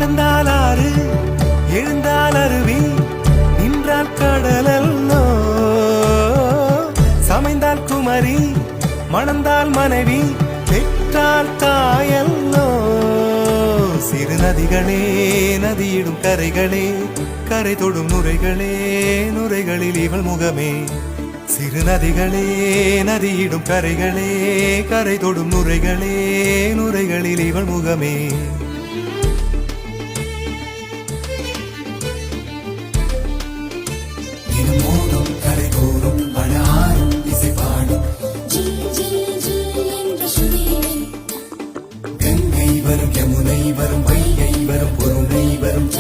நடந்தால் ஆறு, எழுந்தால் அருவி, நின்றால் கடலல்லோ. சமைந்தால் குமரி, மணந்தால் மனைவி, பெற்றால் தாயல்லோ. சிறு நதிகளே, நதியிடும் கரைகளே, கரை தொடும் நுரைகளே, நுரைகளில் இவள் முகமே. சிறு நதிகளே, நதியிடும் கரைகளே, கரை தொடும் நுரைகளே, நுரைகளில் இவள் முகமே. தினமோடும் கரை தோறும் மணாரும் இசை பாடும் கங்கை வரும் யமுனை வரும் வைகை வரும் பொருணை வரும்